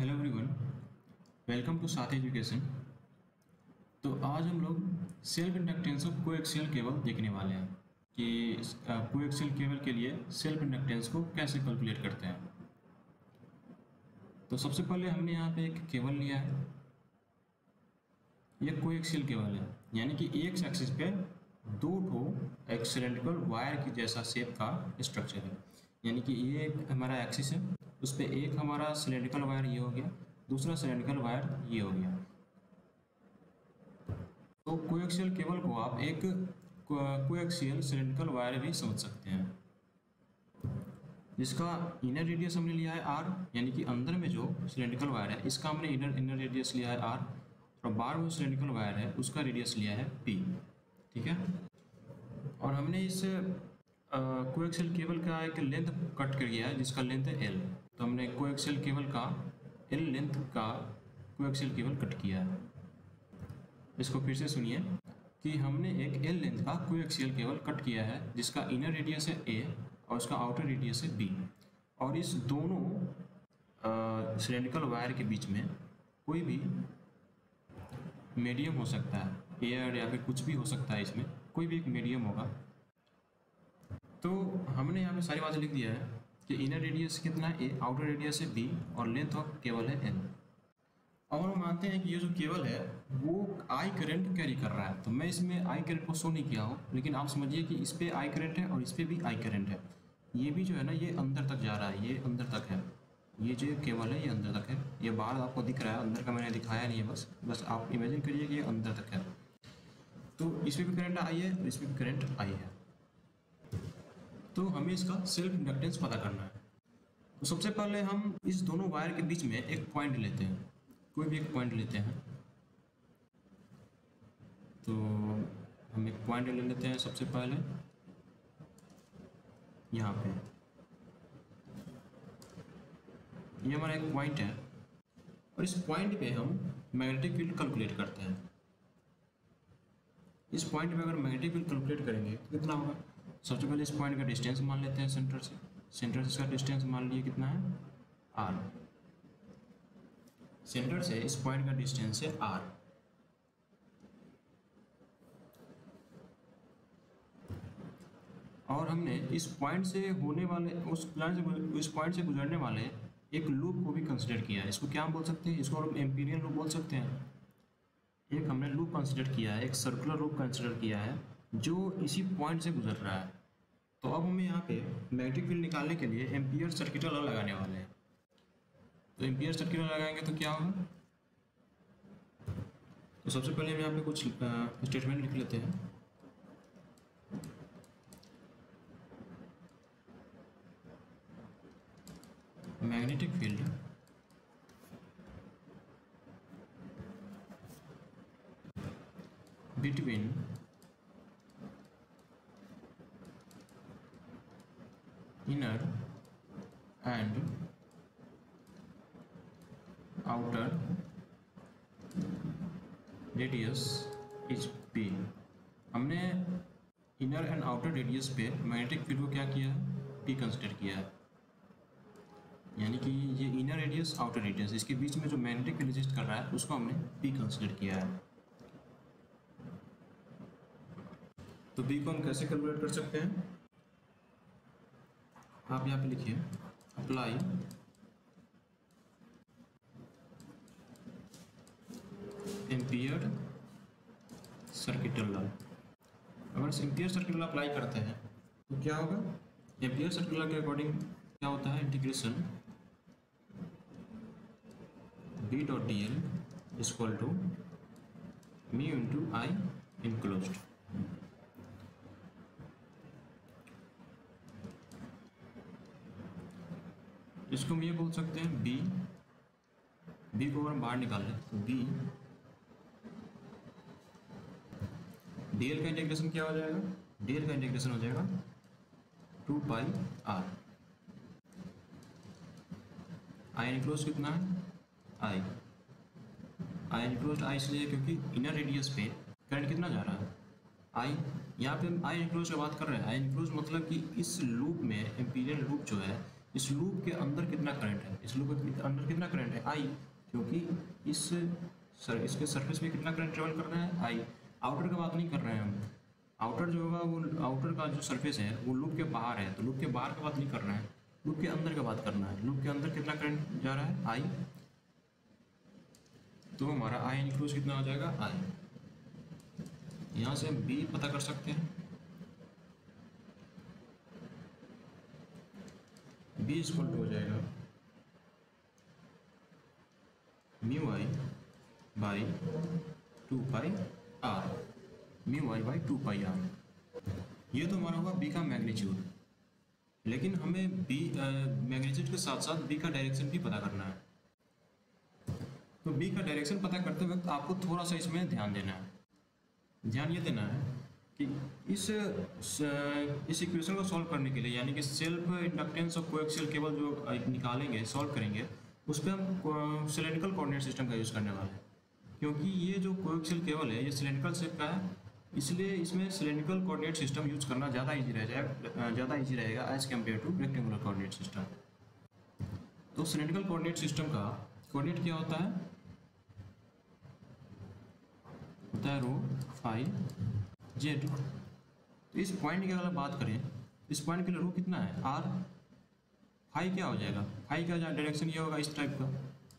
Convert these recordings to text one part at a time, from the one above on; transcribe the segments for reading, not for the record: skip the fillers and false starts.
Hello everyone, welcome to साथ education. तो आज हम लोग self inductance of coaxial cable देखने वाले हैं कि कोएक्सियल केबल के लिए सेल्फ इंडक्टेंस को कैसे कैलकुलेट करते हैं। तो सबसे पहले हमने यहाँ पे एक केबल लिया है। ये कोएक्सियल केबल है, यानी कि एक एक्सिस पे दो ठो एक सिलेंड्रिकल वायर की जैसा शेप का स्ट्रक्चर है। यानी कि ये एक हमारा एक्सिस है, उस पर एक हमारा सिलेंड्रिकल वायर ये हो गया, दूसरा सिलेंड्रिकल वायर ये हो गया। तो कोएक्सियल केबल को आप एक कोएक्सियल सिलेंड्रिकल वायर भी समझ सकते हैं, जिसका इनर रेडियस हमने लिया है r, यानी कि अंदर में जो सिलेंड्रिकल वायर है इसका हमने इनर रेडियस लिया है r, और बाहर में सिलेंड्रिकल वायर है उसका रेडियस लिया है p। ठीक है। और हमने इस कोएक्सियल केबल का एक लेंथ कट कर दिया है जिसका लेंथ है l। तो हमने कोएक्सियल केबल का l लेंथ का कोएक्सियल केबल कट किया है। इसको फिर से सुनिए कि हमने एक l लेंथ का कोएक्सियल केबल कट किया है जिसका इनर रेडियस है a और उसका आउटर रेडियस है b। और इस दोनों सिलेंड्रिकल वायर के बीच में कोई भी मीडियम हो सकता है, एयर या फिर कुछ भी हो सकता है, इसमें कोई भी एक मीडियम होगा। तो हमने यहाँ पे सारी बातें लिख दिया है कि इनर रेडियस कितना है a, आउटर रेडियस है b और लेंथ ऑफ केबल है l। और हम मानते हैं कि ये जो केबल है वो आई करंट कैरी कर रहा है। तो मैं इसमें आई करंट को शो नहीं किया हूँ, लेकिन आप समझिए कि इस पर आई करंट है और इस पर भी आई करंट है। ये भी जो है ना ये अंदर तक जा रहा है, ये अंदर तक है, ये जो केबल है ये अंदर तक है। ये बाहर आपको दिख रहा है, अंदर का मैंने दिखाया नहीं है, बस आप इमेजिन करिए कि ये अंदर तक है। तो इसमें भी करंट आई है और इसमें भी करंट आई है। तो हमें इसका सेल्फ इंडक्टेंस पता करना है। तो सबसे पहले हम इस दोनों वायर के बीच में एक पॉइंट लेते हैं, कोई भी एक पॉइंट लेते हैं। तो हम एक पॉइंट ले लेते हैं सबसे पहले यहाँ पे। ये हमारा एक पॉइंट है और इस पॉइंट पे हम मैग्नेटिक फील्ड कैलकुलेट करते हैं। इस पॉइंट पे अगर मैग्नेटिक फील्ड कैलकुलेट करेंगे तो कितना होगा? सबसे पहले इस पॉइंट का डिस्टेंस मान लेते हैं सेंटर से इसका डिस्टेंस मान लिए कितना है r। सेंटर से इस पॉइंट का डिस्टेंस है r। और हमने इस पॉइंट से होने वाले उस पॉइंट से गुजरने वाले एक लूप को भी कंसिडर किया है। इसको क्या हम बोल सकते हैं? इसको हम एम्पीरियन लूप बोल सकते हैं। एक हमने लूप कंसिडर किया है, एक सर्कुलर लूप कंसिडर किया है जो इसी पॉइंट से गुजर रहा है। तो अब हमें यहाँ पे मैग्नेटिक फील्ड निकालने के लिए एम्पियर सर्किट लॉ लगाने वाले हैं। तो एम्पियर सर्किट लॉ लगाएंगे तो क्या होगा? तो सबसे पहले हम यहाँ पे कुछ स्टेटमेंट लिख लेते हैं। Magnetic field between inner and outer radius is p। हमने इनर एंड आउटर रेडियस पे मैग्नेटिक फील्ड को क्या किया है? p कंसिडर किया है। यानी कि ये इनर रेडियस आउटर रेडियस इसके बीच में जो मैग्नेटिक फील्ड एग्जिस्ट कर रहा है उसको हमने p कंसिडर किया है। तो p को हम कैसे कैलकुलेट कर सकते हैं? आप यहाँ पे लिखिए अप्लाई एम्पियर सर्किट लॉ। अगर एम्पियर सर्किट लॉ अप्लाई करते हैं तो क्या होगा? एम्पियर सर्किट लॉ के अकॉर्डिंग क्या होता है? Integration b dot D L equal to mu into I enclosed. इसको हम ये बोल सकते हैं b को अगर हम बाहर निकाल लें तो b dl का इंटीग्रेशन क्या हो जाएगा? dl का इंटीग्रेशन हो जाएगा 2 पाई r। आई इनक्लोज कितना है? आई इनक्लोज आई इसलिए क्योंकि इनर रेडियस पे करंट कितना जा रहा है? आई। यहाँ पे हम आई इनक्लोज की बात कर रहे हैं। आई इनक्लोज मतलब कि इस लूप में एम्पीरियल लूप जो है इस लूप के अंदर कितना करंट है, इस लूप के अंदर कितना करंट है आई, क्योंकि इसके सरफेस पे कितना करंट ट्रेवल कर रहा है आई। आउटर का बात नहीं कर रहे हैं हम, आउटर जो होगा वो आउटर का जो सरफेस है वो लूप के बाहर है, तो लूप के बाहर का बात नहीं कर रहे हैं, लूप के अंदर का बात करना है। लूप के अंदर कितना करंट जा रहा है आई, तो हमारा आई इनक्लूज कितना हो जाएगा आई। यहाँ से हम बी पता कर सकते हैं, बी इक्वल टू हो जाएगा mu I by 2 pi R, mu I by 2 pi R. ये तो हमारा होगा बी का मैग्नीट्यूड, लेकिन हमें बी मैग्नीट्यूड के साथ साथ बी का डायरेक्शन भी पता करना है। तो बी का डायरेक्शन पता करते वक्त आपको थोड़ा सा इसमें ध्यान देना है। ध्यान ये देना है कि इस इक्वेशन को सॉल्व करने के लिए, यानी कि सेल्फ इंडक्टेंस और कोएक्सियल केबल जो निकालेंगे सॉल्व करेंगे, उस पर हम सिलेंड्रिकल कोऑर्डिनेट सिस्टम का यूज़ करने वाले हैं। क्योंकि ये जो कोएक्सियल केबल है ये सिलेंड्रिकल शेप का है, इसलिए इसमें सिलेंड्रिकल कोऑर्डिनेट सिस्टम यूज करना ज़्यादा ईजी रहेगा as compare to rectangular coordinate system. तो सिलेंड्रिकल कोऑर्डिनेट सिस्टम का कोऑर्डिनेट क्या होता है रो फाई जेड। तो इस पॉइंट की अगर बात करें, इस पॉइंट के लिए रो कितना है आर, फाई क्या हो जाएगा, फाई का डायरेक्शन ये होगा इस टाइप का,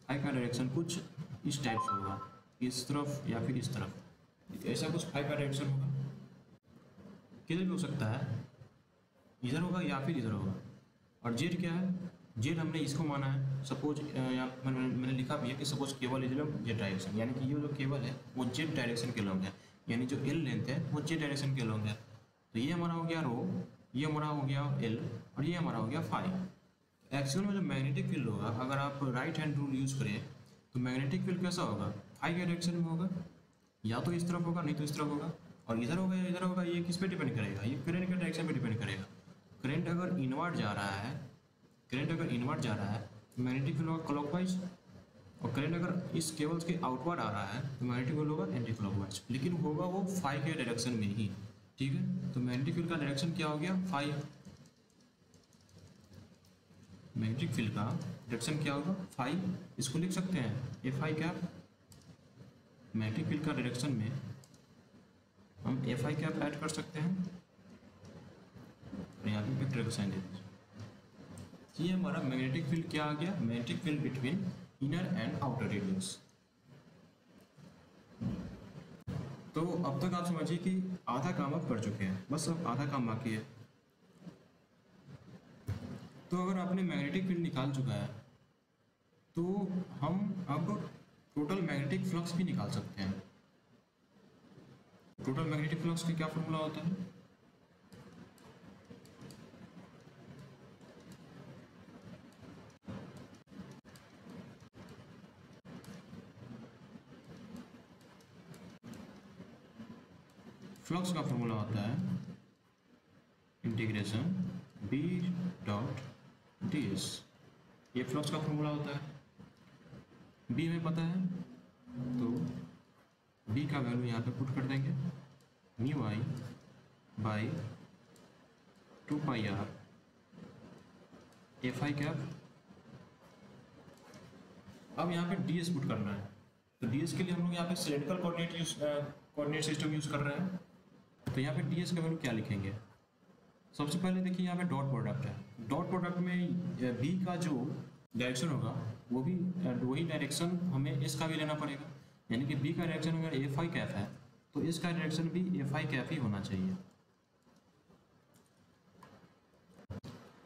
फाई का डायरेक्शन कुछ इस टाइप से होगा, इस तरफ या फिर इस तरफ, ऐसा कुछ फाई का डायरेक्शन होगा। किधर भी हो सकता है, इधर होगा या फिर इधर होगा। और जेड क्या है, जेड हमने इसको माना है, सपोज यहाँ मैंने लिखा भी है कि suppose cable is Z direction, यानी कि ये जो केबल है वो जेड डायरेक्शन के लॉन्ग है, यानी जो एल लेंथ है वो जेड डायरेक्शन के लॉन्ग है। तो ये हमारा हो गया रो, ये हमारा हो गया एल, और ये हमारा हो गया फाई। एक्चुअल में जो मैग्नेटिक फील्ड होगा, अगर आप राइट हैंड रूल यूज़ करें तो मैग्नेटिक फील्ड कैसा होगा, फाई के डायरेक्शन में होगा, या तो इस तरफ होगा नहीं तो इस तरफ होगा, और इधर होगा या इधर होगा। ये किस पे डिपेंड करेगा, ये करंट के डायरेक्शन पे डिपेंड करेगा। करंट अगर इनवर्ड जा रहा है, करंट अगर इनवर्ड जा रहा है तो मैग्नेटिक फील्ड होगा क्लॉकवाइज, और करंट अगर इस केबल्स के आउटवर्ड आ रहा है तो मैग्नेटिक फील्ड होगा एंटी क्लॉकवाइज, लेकिन होगा वो फाई के डायरेक्शन में ही। ठीक है, तो मैग्नेटिक फील्ड का डायरेक्शन क्या हो गया फाई, मैग्नेटिक फील्ड का डायरेक्शन क्या होगा फाई। इसको लिख सकते हैं ए फाई कैप, मैग्नेटिक फील्ड का डायरेक्शन में हम एफ आई कैप ऐड कर सकते हैं, और यहाँ पे वेक्टर का साइन दे दीजिए। ये हमारा मैग्नेटिक फील्ड क्या आ गया, magnetic field between inner and outer radius. तो अब तक आप समझिए कि आधा काम आप कर चुके हैं, बस अब आधा काम बाकी है। तो अगर आपने मैग्नेटिक फील्ड निकाल चुका है तो हम अब टोटल मैग्नेटिक फ्लक्स भी निकाल सकते हैं। टोटल मैग्नेटिक फ्लक्स का क्या फॉर्मूला होता है, फ्लक्स का फॉर्मूला होता है integration B dot D S. ये फ्लक्स का फॉर्मूला होता है, बी हमें पता है तो बी का वैल्यू यहाँ पे पुट कर देंगे, mu I by 2 pi R F i cap. अब यहाँ पे डी एस पुट करना है, तो डी एस के लिए हम लोग यहाँ पे सिलेंड्रिकल कोऑर्डिनेट सिस्टम यूज कर रहे हैं। तो यहाँ पे डी एस का वैल्यू क्या लिखेंगे, सबसे पहले देखिए यहाँ पे डॉट प्रोडक्ट है, डॉट प्रोडक्ट में बी का जो डायरेक्शन होगा वो भी वही डायरेक्शन हमें एस का भी लेना पड़ेगा, यानी कि बी का डायरेक्शन अगर एफ आई कैप है तो एस का डायरेक्शन भी एफ आई कैप ही होना चाहिए,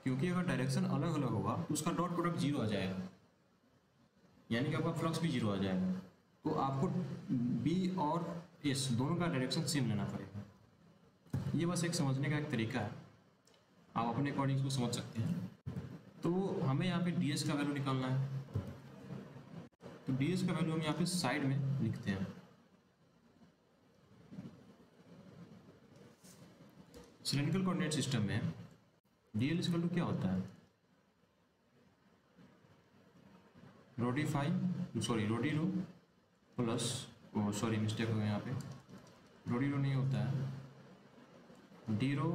क्योंकि अगर डायरेक्शन अलग अलग होगा तो उसका डॉट प्रोडक्ट जीरो आ जाएगा, यानी कि आपका फ्लक्स भी जीरो आ जाएगा। तो आपको बी और एस दोनों का डायरेक्शन सेम लेना पड़ेगा। ये बस एक समझने का एक तरीका है, आप अपने अकॉर्डिंग इसको समझ सकते हैं। तो हमें यहाँ पे डी एस का वैल्यू निकालना है, तो डी एस का वैल्यू हम यहाँ पे साइड में लिखते हैं। सिलेंड्रिकल कोऑर्डिनेट सिस्टम में डी एल इक्वल टू क्या होता है, rho d rho plus, sorry mistake हो गया यहाँ पे, रोडी रो नहीं होता है, d rho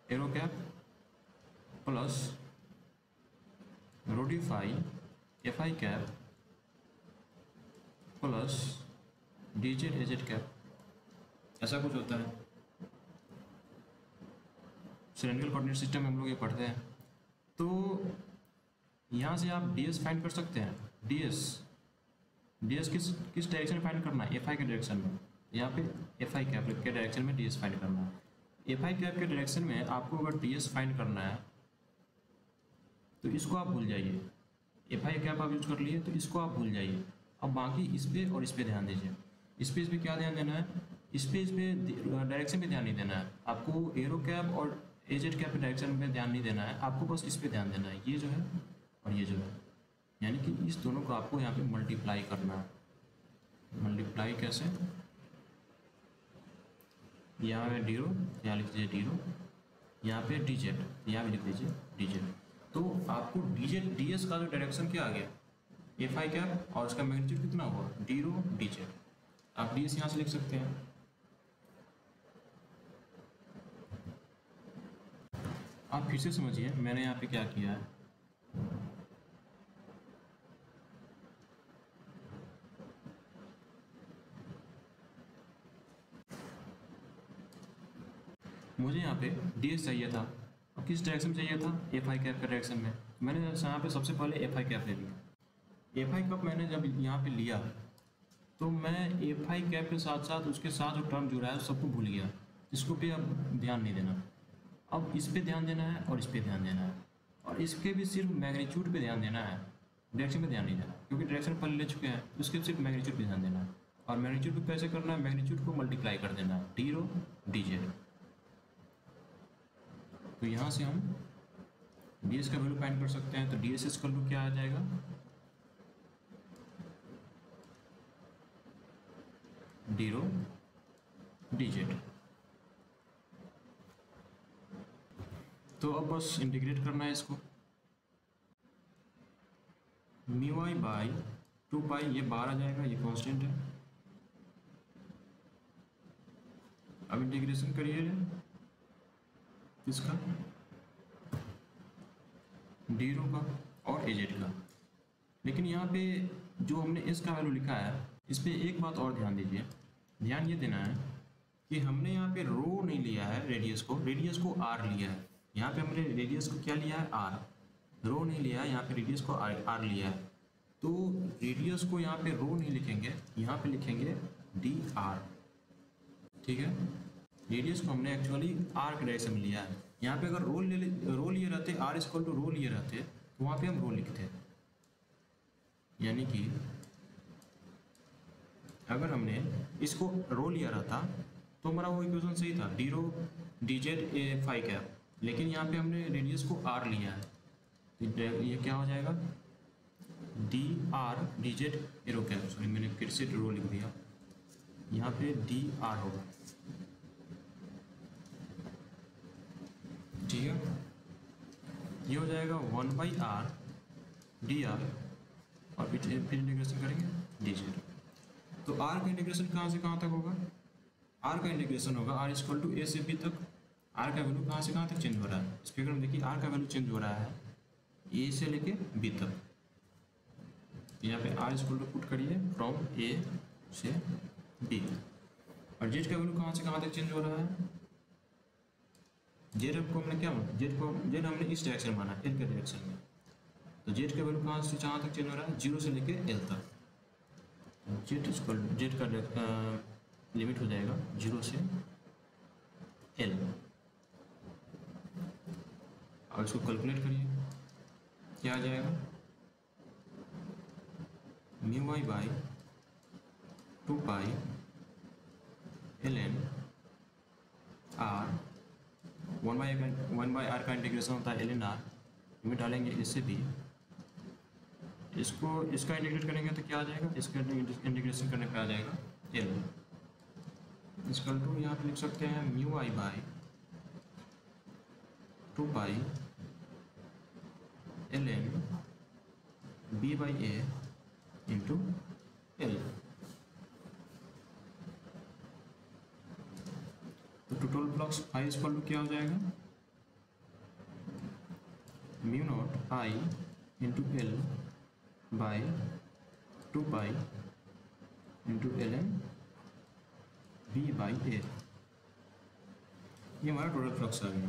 a rho cap plus rho d phi f i cap plus d Z a z cap, ऐसा कुछ होता है। सिलेंड्रिकल कोऑर्डिनेट सिस्टम में हम लोग ये पढ़ते हैं। तो यहाँ से आप डी एस फाइंड कर सकते हैं। डी एस किस डायरेक्शन में फाइंड करना है? एफ आई के डायरेक्शन में। यहाँ पे एफ आई कैप के डायरेक्शन में डी एस फाइंड करना है। एफ आई कैप के डायरेक्शन में आपको अगर डी एस फाइंड करना है तो इसको आप भूल जाइए। एफ आई कैप आप यूज कर लिए तो इसको आप भूल जाइए। अब बाकी इस पर और इस पर ध्यान दीजिए। इस पर क्या ध्यान देना है? इस पर डायरेक्शन पे ध्यान नहीं देना है आपको। एरो कैप और एजेड कैप के डायरेक्शन में ध्यान नहीं देना है आपको, बस इस पर ध्यान देना है। ये जो है और ये जो है, यानी कि इस दोनों को आपको यहाँ पे मल्टीप्लाई करना है। मल्टीप्लाई कैसे? यहाँ पे डीरो, यहाँ लिख दीजिए डीरो, यहाँ पे डी जेड, यहाँ भी लिख दीजिए डी जेड। तो आपको डी जेड डी एस का जो डायरेक्शन क्या आ गया? एफ आई कैप, और उसका मैग्नीट्यूड कितना हुआ? डीरो डी जेड। आप डी एस यहाँ से लिख सकते हैं। आप फिर से समझिए मैंने यहाँ पे क्या किया है। मुझे यहाँ पे डी एस चाहिए था, और किस डायरेक्शन में चाहिए था? एफ आई कैप के डायरेक्शन में। मैंने यहाँ पे सबसे पहले एफ आई कैप ले लिया। एफ आई कैप मैंने जब यहाँ पे लिया तो मैं एफ आई कैप के साथ साथ उसके साथ जो टर्म जुड़ा है सबको भूल गया। इसको भी अब ध्यान नहीं देना। अब इस पे ध्यान देना है और इस पे ध्यान देना है, और इसके भी सिर्फ मैग्नीट्यूड पे ध्यान देना है, डायरेक्शन पे ध्यान नहीं देना, क्योंकि डायरेक्शन पहले ले चुके हैं। उसके सिर्फ मैग्नीट्यूड पे ध्यान देना है। और मैग्नीट्यूड पे कैसे करना है? मैग्नीट्यूड को मल्टीप्लाई कर देना है, डी रो डी जेड। तो यहाँ से हम डी एस का वैल्यू फाइंड कर सकते हैं। तो डी एस एस का वैल्यू क्या आ जाएगा? D rho D Z. तो अब बस इंटीग्रेट करना है इसको। म्यू आई बाई 2 पाई, ये बाहर आ जाएगा, ये कांस्टेंट है। अब इंटीग्रेशन करिए इसका, डी रो का और एजेड का। लेकिन यहाँ पे जो हमने एस का वैल्यू लिखा है, इस पर एक बात और ध्यान दीजिए। ध्यान ये देना है कि हमने यहाँ पे रो नहीं लिया है रेडियस को आर लिया है। यहाँ पे हमने रेडियस को क्या लिया है? आर। रो नहीं लिया है, यहाँ पे रेडियस को आर लिया है। तो रेडियस को यहाँ पे रो नहीं लिखेंगे, यहाँ पे लिखेंगे डी आर। ठीक है, रेडियस को हमने एक्चुअली आर के डायरेक्शन में लिया है। यहाँ पे अगर रो लिए रहते, आर इक्वल टू रो लिए रहते, तो वहाँ पे हम रो लिखते। यानी कि अगर हमने इसको रो लिया रहता तो हमारा वो इक्वेशन सही था, D rho D Z A phi cap. लेकिन यहाँ पे हमने रेडियस को आर लिया है, तो ये क्या हो जाएगा? D R D Z arrow cap. Sorry, मैंने फिर से रो लिख दिया, यहाँ पे डी आर होगा। ठीक है, ये हो जाएगा 1 बाई आर डी आर, और फिर इंटीग्रेशन करेंगे डी जेड। तो आर का इंटीग्रेशन कहाँ से कहाँ तक होगा? आर का इंटीग्रेशन होगा आर इक्वल टू ए से बी तक। आर का वैल्यू कहाँ से कहाँ तक चेंज हो रहा है? इस फिगर में देखिए आर का वैल्यू चेंज हो रहा है ए से लेके बी तक। यहाँ पे आर इक्वल टू पुट करिए फ्रॉम ए से बी। और जेड का वैल्यू कहाँ से कहाँ तक चेंज हो रहा है? जेड को हमने क्या माना? जेड हमने इस डायरेक्शन माना, एल के डायरेक्शन में। तो जेड का वैल्यू कहाँ से कहाँ तक चेंज हो रहा है? 0 से लेके एल तक। जेड का लिमिट हो जाएगा 0 से एल। और इसको कैलकुलेट करिए, क्या आ जाएगा? Mu I by 2 pi L N R. 1 by R का इंटीग्रेशन होता है एल एन आर। लिमिट डालेंगे इससे भी, इसका इंटीग्रेट करेंगे तो क्या आ जाएगा? इसका इंटीग्रेशन करने पे आ जाएगा एल इक्वल टू, यहाँ पे लिख सकते हैं mu I by 2 pi L n b by a into l. तो total flux phi equal to क्या हो जाएगा? Mu not i into l by 2 pi into l n b by a. ये हमारा टोटल फ्लक्स आ गया।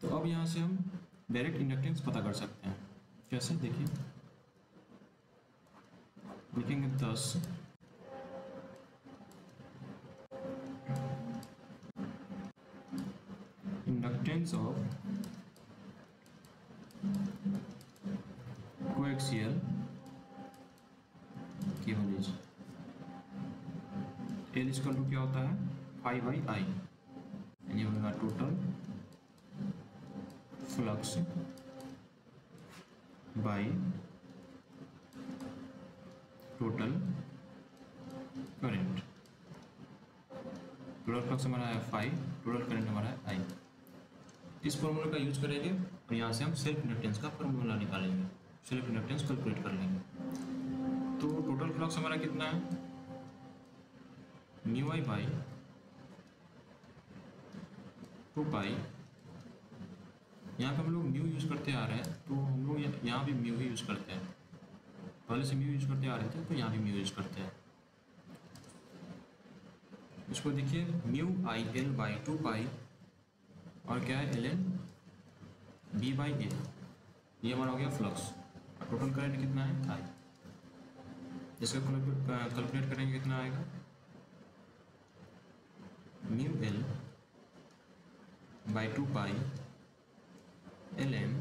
तो अब यहाँ से हम डायरेक्ट इंडक्टेंस पता कर सकते हैं। कैसे, देखिए, लिखेंगे 10 inductance of coaxial cable is L equal to क्या होता है 5/I, यानी होगा total flux by total current. Total flux हमारा है 5, टोटल करंट हमारा है I। इस फॉर्मूले का यूज करेंगे और यहाँ से हम सेल्फ इंडक्टेंस का फॉर्मूला निकालेंगे, सेल्फ इंडक्टेंस कैलकुलेट कर लेंगे। तो टोटल फ्लक्स हमारा कितना है म्यू आई बाई 2 पाई। यहाँ पे हम लोग म्यू यूज करते आ रहे हैं, तो हम लोग यहाँ भी म्यू ही यूज करते हैं। पहले से म्यू यूज करते आ रहे थे, तो यहाँ भी म्यू यूज करते हैं। इसको देखिए, म्यू आई एल बाई 2 पाई और क्या है L n b by a. ये हमारा हो गया फ्लक्स। और टोटल करंट कितना है आई। इसका कैलकुलेट करेंगे कितना आएगा mu l by 2 pi L n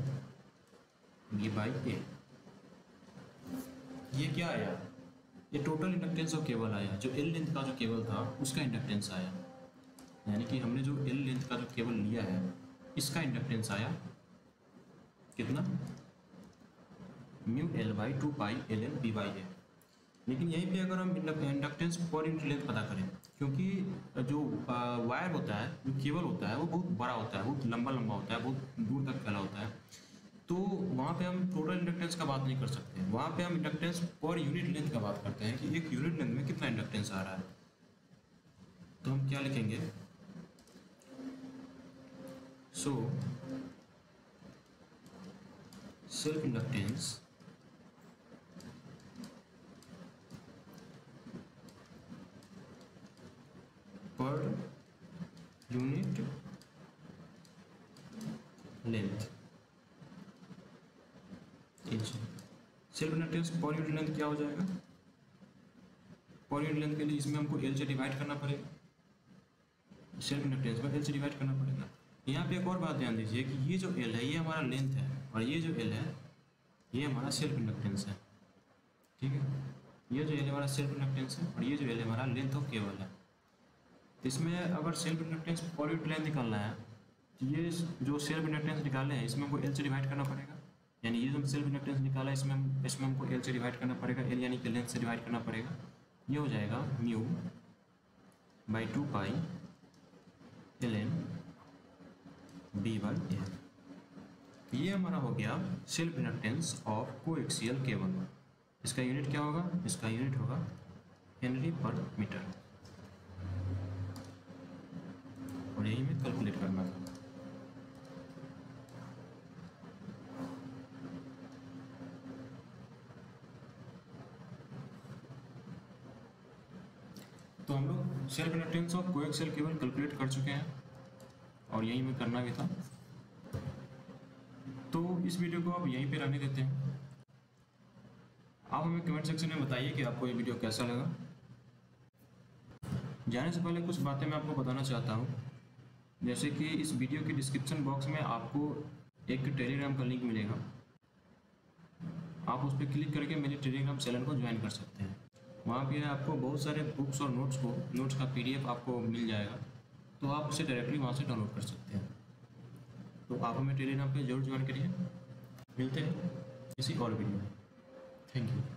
b by a. ये क्या आया, ये टोटल इंडक्टेंस ऑफ केबल आया। जो एल लेंथ का जो केबल था उसका इंडक्टेंस आया, यानी कि हमने जो एल लेंथ का जो केबल लिया है इसका इंडक्टेंस आया कितना mu l by 2 pi L n b by a. लेकिन यहीं पे अगर हम इंडक्टेंस पर यूनिट लेंथ पता करें, क्योंकि जो वायर होता है, जो केबल होता है वो बहुत बड़ा होता है, बहुत लंबा लंबा होता है, बहुत दूर तक फैला होता है, तो वहाँ पे हम टोटल इंडक्टेंस का बात नहीं कर सकते। वहाँ पे हम इंडक्टेंस पर यूनिट लेंथ का बात करते हैं कि एक यूनिट लेंथ में कितना इंडक्टेंस आ रहा है। तो हम क्या लिखेंगे, so self inductance per unit length is. Self inductance per unit length क्या हो जाएगा, पर यूनिट लेंथ के लिए इसमें हमको एल से डिवाइड करना पड़ेगा। सेल्फ इंडक्टेंस पर एल से डिवाइड करना पड़ेगा। यहाँ पे एक और बात ध्यान दीजिए कि ये जो एल है ये हमारा लेंथ है, और ये जो एल है ये हमारा सेल्फ इंडक्टेंस है। ठीक है, ये जो एल हमारा सेल्फ इंडक्टेंस है और ये जो एल हमारा लेंथ ऑफ केबल है। इसमें अगर self inductance per unit length निकालना है, तो ये जो सेल्फ इंडक्टेंस निकाले हैं इसमें हमको एल से डिवाइड करना पड़ेगा। यानी ये जो सेल्फ इंडक्टेंस निकाला है इसमें हमको एल से डिवाइड करना पड़ेगा, एल यानी कि लेंथ से डिवाइड करना पड़ेगा। ये हो जाएगा mu by 2 pi L n b by a. ये हमारा हो गया self inductance of coaxial cable. इसका यूनिट क्या होगा, इसका यूनिट होगा हेनरी पर मीटर, और यही में कैलकुलेट करना था। तो हम लोग self inductance of coaxial cable calculate कर चुके हैं, और यही में करना भी था। तो इस वीडियो को आप यहीं पे रहने देते हैं। आप हमें कमेंट सेक्शन में बताइए कि आपको ये वीडियो कैसा लगा। जाने से पहले कुछ बातें मैं आपको बताना चाहता हूँ, जैसे कि इस वीडियो के डिस्क्रिप्शन बॉक्स में आपको एक टेलीग्राम का लिंक मिलेगा। आप उस पर क्लिक करके मेरे टेलीग्राम चैनल को ज्वाइन कर सकते हैं। वहाँ पे आपको बहुत सारे बुक्स और नोट्स का PDF आपको मिल जाएगा, तो आप उसे डायरेक्टली वहाँ से डाउनलोड कर सकते हैं। तो आप हमें टेलीग्राम पे जरूर ज्वाइन करिए। मिलते हैं किसी और वीडियो में। Thank you.